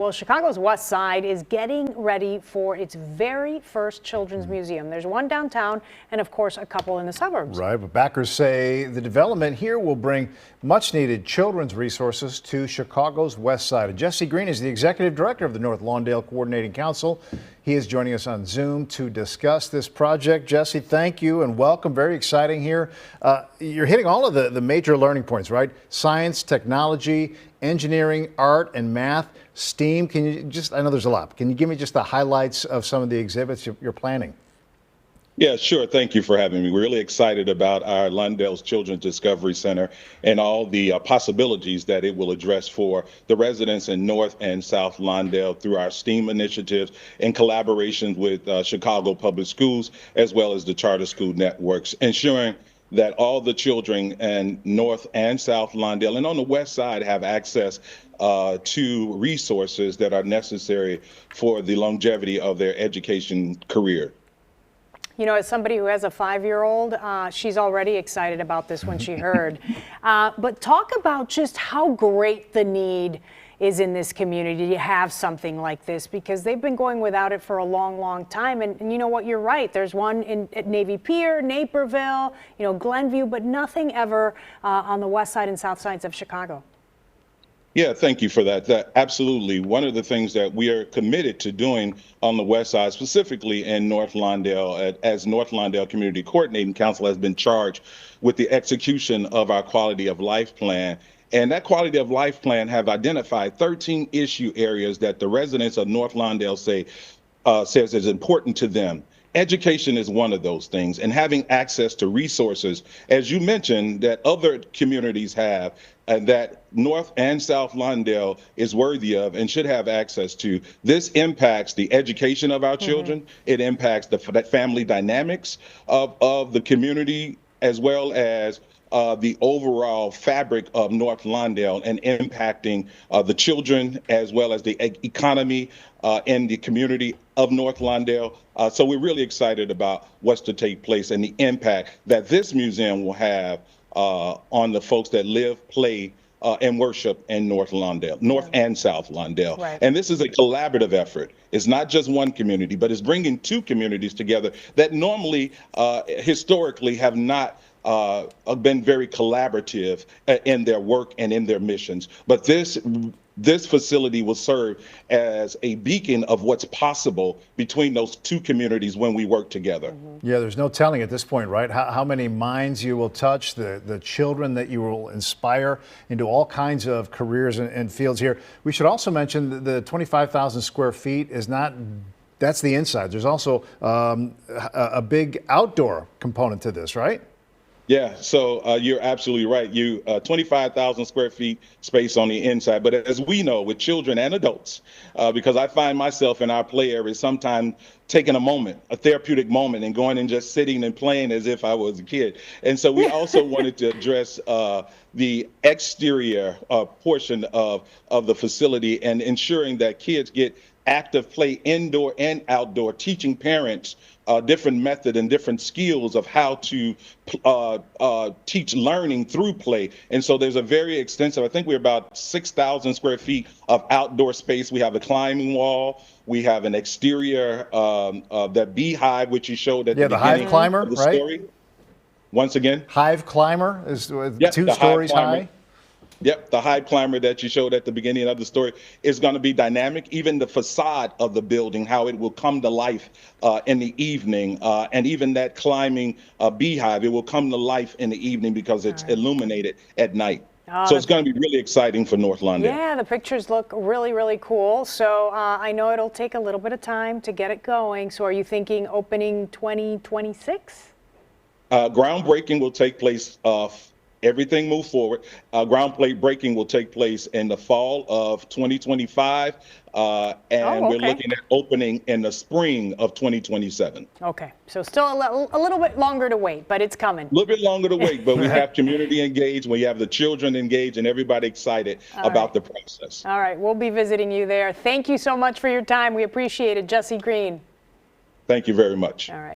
Well, Chicago's West Side is getting ready for its very first children's museum. There's one downtown and, of course, a couple in the suburbs. Right, but backers say the development here will bring much-needed children's resources to Chicago's West Side. And Jesse Green is the executive director of the North Lawndale Coordinating Council. He is joining us on Zoom to discuss this project. Jesse, thank you and welcome. Very exciting here. You're hitting all of the major learning points, right? Science, technology, engineering, art, and math, STEAM. Can you just, I know there's a lot, can you give me just the highlights of some of the exhibits you're planning? Yeah, sure. Thank you for having me. We're really excited about our Lawndale's Children's Discovery Center and all the possibilities that it will address for the residents in North and South Lawndale through our STEAM initiatives in collaboration with Chicago Public Schools, as well as the charter school networks, ensuring that all the children in North and South Lawndale and on the West Side have access to resources that are necessary for the longevity of their education career. You know, as somebody who has a 5-year-old, she's already excited about this when she heard. But talk about just how great the need is in this community to have something like this, because they've been going without it for a long, long time. And you know what, you're right. There's one at Navy Pier, Naperville, you know, Glenview, but nothing ever on the west side and south sides of Chicago. Yeah, thank you for that. Absolutely. One of the things that we are committed to doing on the West Side, specifically in North Lawndale, as North Lawndale Community Coordinating Council has been charged with the execution of our quality of life plan. And that quality of life plan have identified 13 issue areas that the residents of North Lawndale says is important to them. Education is one of those things, and having access to resources, as you mentioned, that other communities have, and that North and South Lawndale is worthy of and should have access to. This impacts the education of our children. It impacts the family dynamics of the community, as well as the overall fabric of North Lawndale and impacting the children as well as the economy in the community of North Lawndale. So we're really excited about what's to take place and the impact that this museum will have on the folks that live, play, and worship in North Lawndale, North and South Lawndale. Right. And this is a collaborative effort. It's not just one community, but it's bringing two communities together that normally, historically, have not been very collaborative in their work and in their missions. But this facility will serve as a beacon of what's possible between those two communities when we work together. Yeah, there's no telling at this point, right? How many minds you will touch, the children that you will inspire into all kinds of careers and fields here. We should also mention the 25,000 square feet is not, that's the inside. There's also a big outdoor component to this, right? Yeah, so you're absolutely right. 25,000 square feet space on the inside. But as we know, with children and adults, because I find myself in our play area sometimes taking a moment, a therapeutic moment, and going and just sitting and playing as if I was a kid. And so we also wanted to address the exterior portion of the facility and ensuring that kids get active play indoor and outdoor, teaching parents different method and different skills of how to teach learning through play. And so there's a very extensive, I think we're about 6,000 square feet of outdoor space. We have a climbing wall. We have an exterior, that beehive, which you showed at the beginning Hive climber, of the right? story. Once again. Hive climber is 2 stories high. Yep, the Hive climber that you showed at the beginning of the story is going to be dynamic. Even the facade of the building, how it will come to life in the evening, and even that climbing beehive, it will come to life in the evening because it's illuminated at night. So it's going to be really exciting for North Lawndale. Yeah, the pictures look really, really cool. So I know it'll take a little bit of time to get it going. So are you thinking opening 2026? Groundbreaking will take place everything move forward. Groundbreaking will take place in the fall of 2025, and we're looking at opening in the spring of 2027. Okay, so still a little bit longer to wait, but it's coming. A little bit longer to wait, but we have community engaged, we have the children engaged, and everybody excited about the process. All right, we'll be visiting you there. Thank you so much for your time. We appreciate it, Jesse Green. Thank you very much. All right.